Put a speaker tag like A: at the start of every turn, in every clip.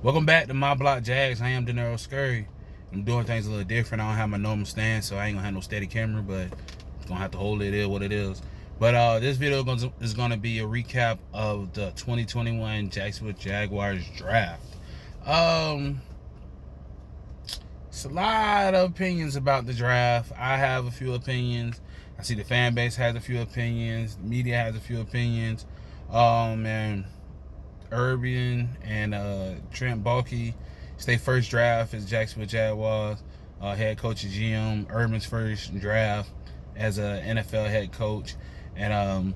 A: Welcome back to My Block Jags. I am Denero Scurry. I'm doing things a little different. I don't have my normal stand, so I ain't gonna have no steady camera, but gonna have to hold it. It is what it is. But this video is gonna be a recap of the 2021 Jacksonville Jaguars draft. It's a lot of opinions about the draft. I have a few opinions. I see the fan base has a few opinions. The media has a few opinions. And Urban and Trent Baalke, it's their first draft as Jacksonville Jaguars head coach and GM. Urban's first draft as an NFL head coach, and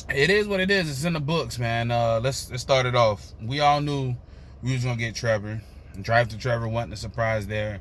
A: it is what it is. It's in the books, man. Let's start it off. We all knew we was gonna get Trevor. Drafted Trevor wasn't a surprise there.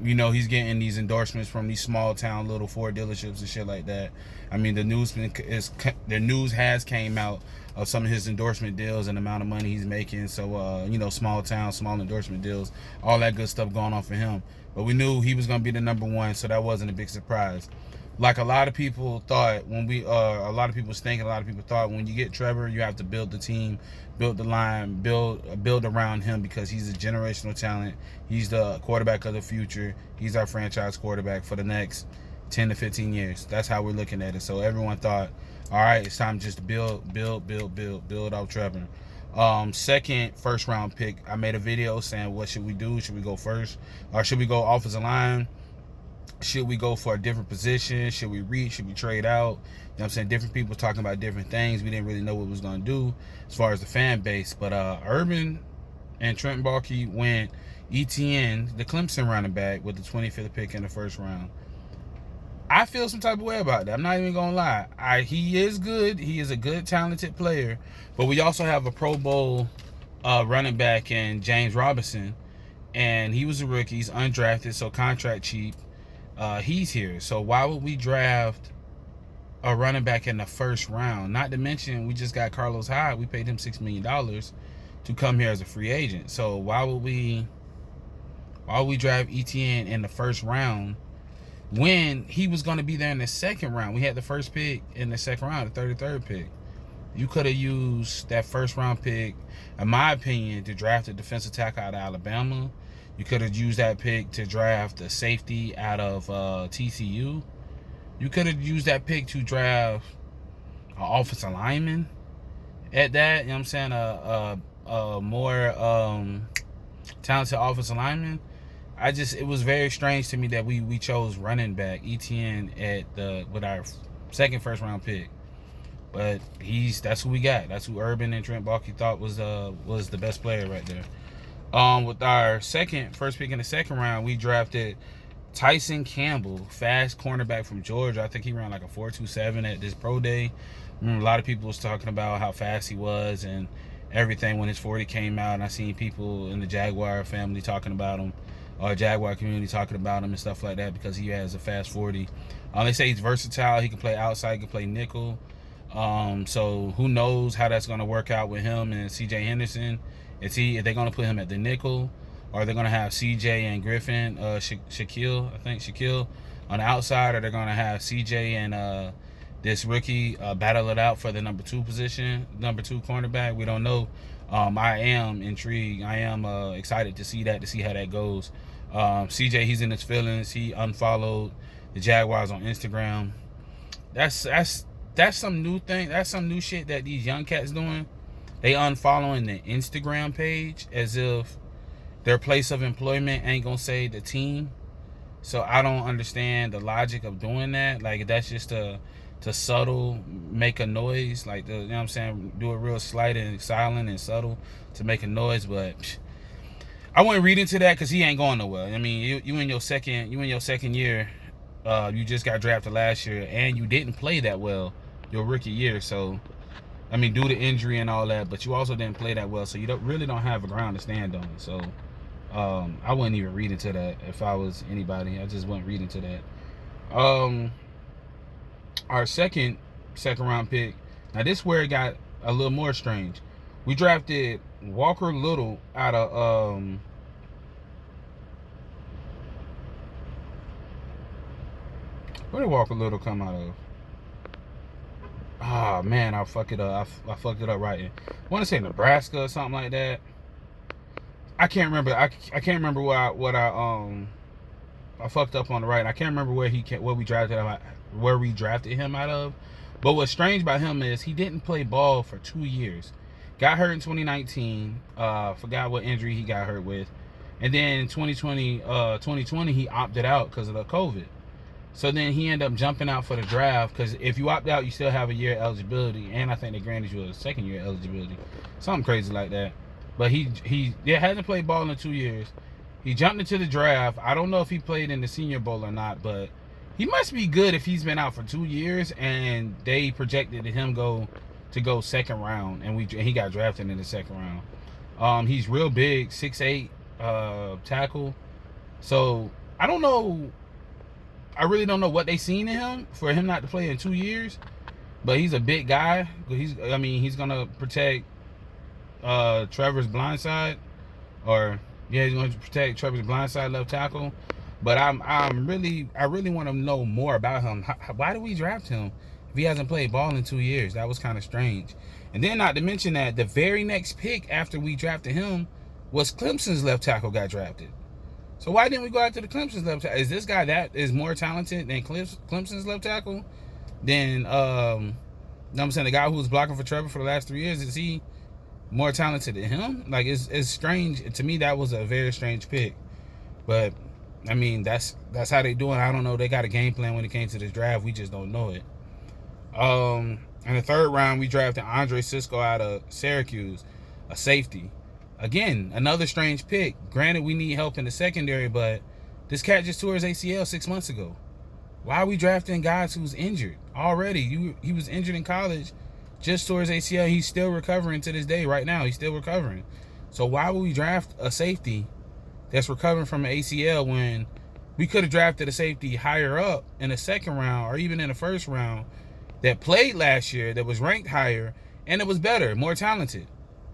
A: He's getting these endorsements from these small town little Ford dealerships and shit like that. I mean, the news has came out of some of his endorsement deals and the amount of money he's making. So, small town, small endorsement deals, all that good stuff going on for him. But we knew he was going to be the number one, so that wasn't a big surprise. Like a lot of people thought when a lot of people thought when you get Trevor, you have to build the team, build the line, build around him because he's a generational talent. He's the quarterback of the future. He's our franchise quarterback for the next 10 to 15 years. That's how we're looking at it. So everyone thought, all right, it's time just to build out Trevor. Second first round pick, I made a video saying, what should we do? Should we go first? Or should we go offensive line? Should we go for a different position? Should we reach? Should we trade out? You know what I'm saying? Different people talking about different things. We didn't really know what we was going to do as far as the fan base. But Urban and Trent Baalke went ETN, the Clemson running back, with the 25th pick in the first round. I feel some type of way about that. I'm not even going to lie. He is good. He is a good, talented player. But we also have a Pro Bowl running back in James Robinson. And he was a rookie. He's undrafted, so contract cheap. He's here. So why would we draft a running back in the first round? Not to mention, we just got Carlos Hyde. We paid him $6 million to come here as a free agent. So why would we draft ETN in the first round when he was going to be there in the second round? We had the first pick in the second round, the 33rd pick. You could have used that first round pick, in my opinion, to draft a defensive tackle out of Alabama. You could have used that pick to draft a safety out of TCU. You could have used that pick to draft an offensive lineman at that. You know what I'm saying? A more talented offensive lineman. It was very strange to me that we chose running back ETN with our second first round pick. But that's who we got. That's who Urban and Trent Baalke thought was the best player right there. With our first pick in the second round, we drafted Tyson Campbell, fast cornerback from Georgia. I think he ran like a 4.27 at this pro day. A lot of people was talking about how fast he was and everything when his 40 came out. And I seen people in the Jaguar family talking about him, or Jaguar community talking about him and stuff like that because he has a fast 40. They say he's versatile. He can play outside, he can play nickel. So who knows how that's going to work out with him and CJ Henderson. If they're going to put him at the nickel, or they're going to have CJ and Griffin, Shaquille on the outside, or they're going to have CJ and this rookie battle it out for the number 2 position, number 2 cornerback. We don't know. I am intrigued. I am excited to see how that goes. CJ, he's in his feelings. He unfollowed the Jaguars on Instagram. That's some new thing. That's some new shit that these young cats doing. They unfollowing the Instagram page as if their place of employment ain't gonna say the team. So I don't understand the logic of doing that. Like, that's just to subtle make a noise. Like, you know what I'm saying? Do it real slight and silent and subtle to make a noise. But I wouldn't read into that because he ain't going nowhere. I mean, you in your second year. You just got drafted last year and you didn't play that well your rookie year. So I mean, due to injury and all that, but you also didn't play that well, so you really don't have a ground to stand on. So I wouldn't even read into that if I was anybody. I just wouldn't read into that. Our second round pick. Now this is where it got a little more strange. We drafted Walker Little out of where did Walker Little come out of? Oh man, I fucked it up. I fucked it up right. I want to say Nebraska or something like that. I can't remember. I can't remember I fucked up on the right. I can't remember where we drafted him out of. But what's strange about him is he didn't play ball for 2 years. Got hurt in 2019. Forgot what injury he got hurt with. And then 2020 he opted out because of the COVID. So then he ended up jumping out for the draft because if you opt out, you still have a year eligibility, and I think they granted you a second year eligibility, something crazy like that. But he hasn't played ball in 2 years. He jumped into the draft. I don't know if he played in the Senior Bowl or not, but he must be good if he's been out for 2 years and they projected him go second round, and he got drafted in the second round. He's real big, 6'8", tackle. So I don't know. I really don't know what they seen in him for him not to play in 2 years, but he's a big guy. He's gonna protect Trevor's blindside, he's going to protect Trevor's blindside left tackle. But I really want to know more about him. Why did we draft him if he hasn't played ball in 2 years? That was kind of strange. And then not to mention that the very next pick after we drafted him was Clemson's left tackle got drafted. So why didn't we go after the Clemson's left tackle? Is this guy that is more talented than Clemson's left tackle? Then I'm saying the guy who was blocking for Trevor for the last 3 years, is he more talented than him? Like it's strange to me. That was a very strange pick. But I mean that's how they doing. I don't know. They got a game plan when it came to this draft. We just don't know it. In the third round, we drafted Andre Sisco out of Syracuse, a safety. Again, another strange pick. Granted, we need help in the secondary, but this cat just tore his ACL 6 months ago. Why are we drafting guys who's injured already? He was injured in college, just tore his ACL. He's still recovering to this day. Right now, he's still recovering. So why would we draft a safety that's recovering from an ACL when we could have drafted a safety higher up in the second round or even in the first round that played last year, that was ranked higher, and it was better, more talented?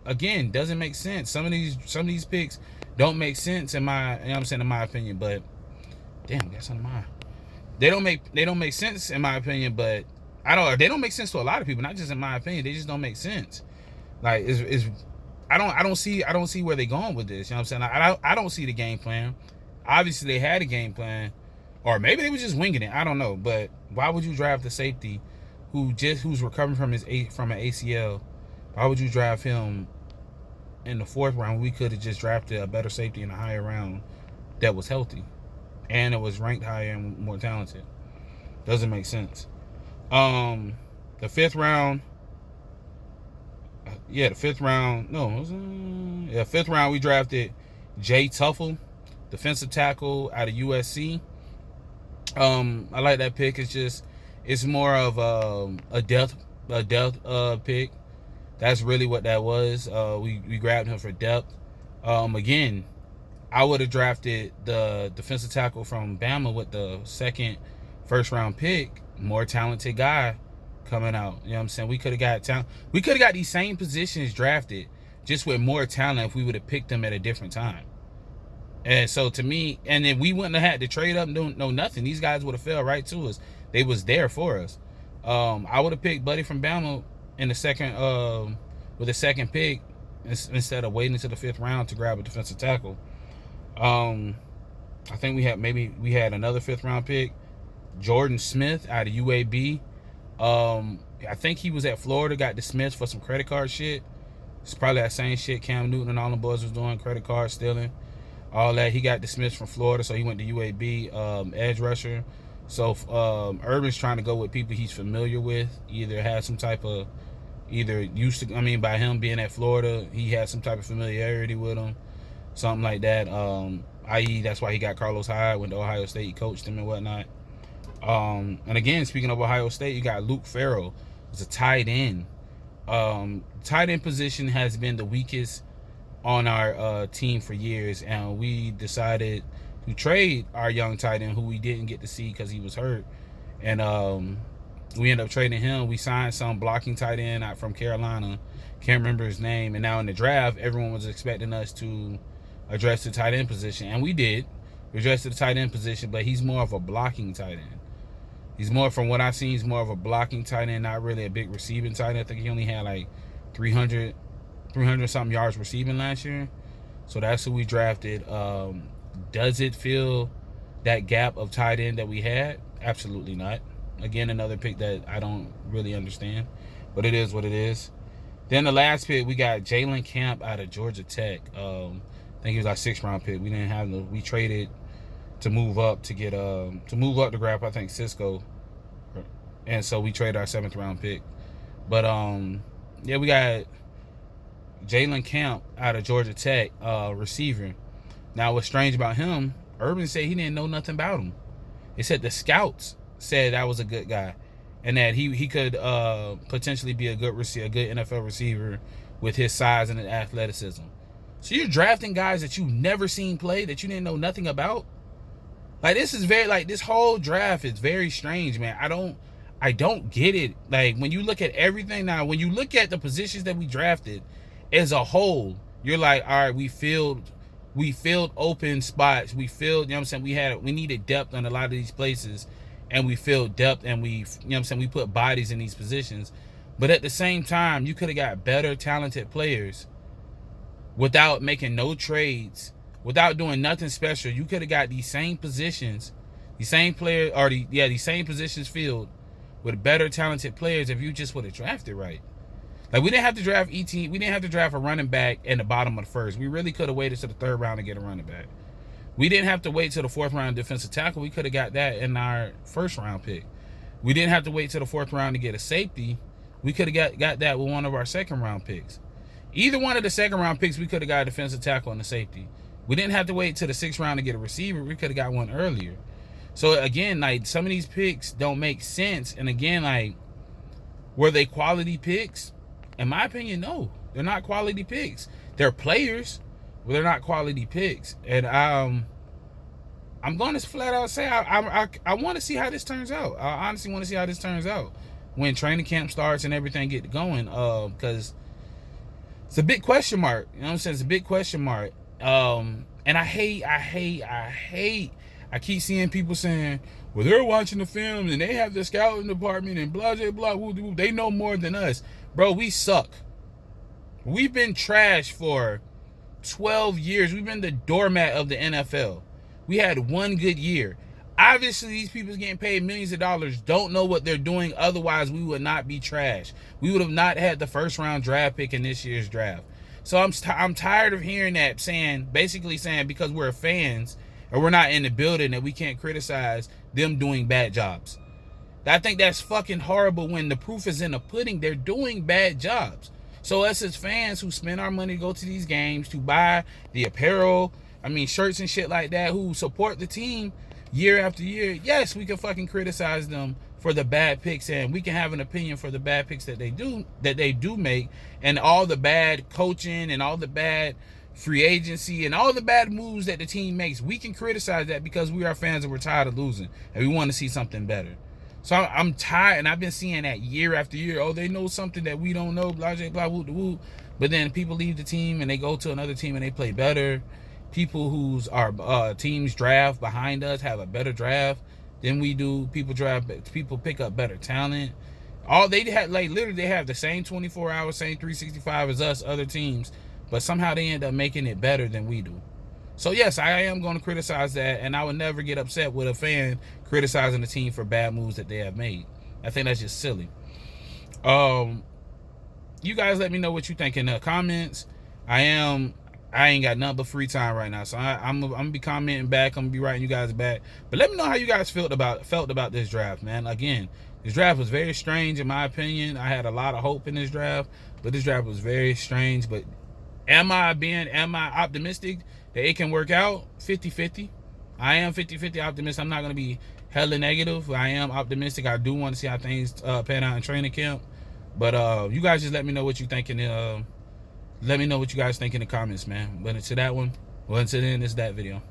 A: Again, doesn't make sense. Some of these picks don't make sense in my opinion. But damn, got something in mind. They don't make sense in my opinion. But they don't make sense to a lot of people, not just in my opinion. They just don't make sense. Like I don't see where they're going with this. You know what I'm saying? I don't see the game plan. Obviously they had a game plan, or maybe they were just winging it. I don't know. But why would you draft a safety who's recovering from an ACL? Why would you draft him in the fourth round? We could have just drafted a better safety in a higher round that was healthy and it was ranked higher and more talented. Doesn't make sense. The fifth round we drafted Jay Tuffle, defensive tackle out of USC. I like that pick. It's more of a depth pick. That's really what that was. We grabbed him for depth. Again, I would have drafted the defensive tackle from Bama with the second first round pick. More talented guy coming out. You know what I'm saying? We could have got talent. We could have got these same positions drafted just with more talent if we would have picked them at a different time. And so to me, and then we wouldn't have had to trade up, no nothing. These guys would have fell right to us. They was there for us. I would have picked Buddy from Bama in the second with the second pick instead of waiting until the fifth round to grab a defensive tackle. I think we had another fifth round pick, Jordan Smith out of UAB. I think he was at Florida, got dismissed for some credit card shit. It's probably that same shit Cam Newton and all them boys was doing, credit card stealing, all that. He got dismissed from Florida, so he went to UAB, edge rusher. So Urban's trying to go with people he's familiar with, either by him being at Florida, he had some type of familiarity with him, something like that. I.e., that's why he got Carlos Hyde, went to Ohio State, he coached him and whatnot. And again, speaking of Ohio State, you got Luke Farrell, who's a tight end. Tight end position has been the weakest on our team for years, and we decided to trade our young tight end who we didn't get to see because he was hurt, and we ended up trading him. We signed some blocking tight end out from Carolina, can't remember his name, and now in the draft everyone was expecting us to address the tight end position, and we did. We addressed the tight end position, but he's more of a blocking tight end. He's more, from what I've seen, he's more of a blocking tight end, not really a big receiving tight end. I think he only had like 300 something yards receiving last year. So that's who we drafted. Does it fill that gap of tight end that we had? Absolutely not. Again, another pick that I don't really understand, but it is what it is. Then the last pick, we got Jalen Camp out of Georgia Tech. I think he was our 6th round pick. We didn't have we traded to move up to get to grab, I think, Cisco, and so we traded our 7th round pick. But yeah, we got Jalen Camp out of Georgia Tech, receiver. Now, what's strange about him, Urban said he didn't know nothing about him. He said the scouts said that was a good guy, and that he could potentially be a good NFL receiver with his size and his athleticism. So you're drafting guys that you've never seen play, that you didn't know nothing about. Like, this is very, like, this whole draft is very strange, man. I don't get it. Like, when you look at everything now, when you look at the positions that we drafted as a whole, you're like, all right, we filled open spots. We filled, you know what I'm saying? We needed depth on a lot of these places, and we filled depth, and we, you know what I'm saying, we put bodies in these positions. But at the same time, you could have got better talented players without making no trades, without doing nothing special. You could have got these same positions, these same positions filled with better talented players if you just would have drafted right. Like, we didn't have to draft we didn't have to draft a running back in the bottom of the 1st. We really could have waited to the 3rd round to get a running back. We didn't have to wait till the 4th round defensive tackle. We could have got that in our 1st round pick. We didn't have to wait till the 4th round to get a safety. We could have got that with one of our 2nd round picks. Either one of the 2nd round picks, we could have got a defensive tackle and a safety. We didn't have to wait till the 6th round to get a receiver. We could have got one earlier. So again, like, some of these picks don't make sense. And again, like, were they quality picks? In my opinion, no. They're not quality picks. They're players, but they're not quality picks. And I'm going to flat out say I want to see how this turns out. I honestly want to see how this turns out when training camp starts and everything get going. Because it's a big question mark. You know what I'm saying? It's a big question mark. And I keep seeing people saying, well, they're watching the film and they have the scouting department and blah, blah, blah, woo, woo. They know more than us. Bro, we suck. We've been trash for 12 years. We've been the doormat of the NFL. We had one good year. Obviously, these people getting paid millions of dollars don't know what they're doing. Otherwise, we would not be trash. We would have not had the 1st round draft pick in this year's draft. So I'm tired of hearing that, basically saying because we're fans and we're not in the building that we can't criticize them doing bad jobs. I think that's fucking horrible when the proof is in the pudding. They're doing bad jobs. So us as fans who spend our money to go to these games, to buy the apparel, shirts and shit like that, who support the team year after year, yes, we can fucking criticize them for the bad picks, and we can have an opinion for the bad picks that they do make, and all the bad coaching and all the bad free agency and all the bad moves that the team makes. We can criticize that because we are fans and we're tired of losing and we want to see something better. So I'm tired, and I've been seeing that year after year. Oh, they know something that we don't know, blah, blah, blah, woo, woo. But then people leave the team and they go to another team and they play better. People whose our teams draft behind us have a better draft than we do. People pick up better talent. All they had, like, literally, they have the same 24 hours, same 365 as us, other teams, but somehow they end up making it better than we do. So yes, I am going to criticize that, and I would never get upset with a fan criticizing the team for bad moves that they have made. I think that's just silly. You guys let me know what you think in the comments. I ain't got nothing but free time right now, so I'm gonna be commenting back. I'm gonna be writing you guys back. But let me know how you guys felt about this draft, man. Again, this draft was very strange in my opinion. I had a lot of hope in this draft, but this draft was very strange. But am I optimistic that it can work out? 50-50. I am 50-50 optimistic. I'm not gonna be hella negative. I am optimistic. I do want to see how things pan out in training camp. But you guys just let me know what you think let me know what you guys think in the comments, man. But until that one, well, until then, it's that video.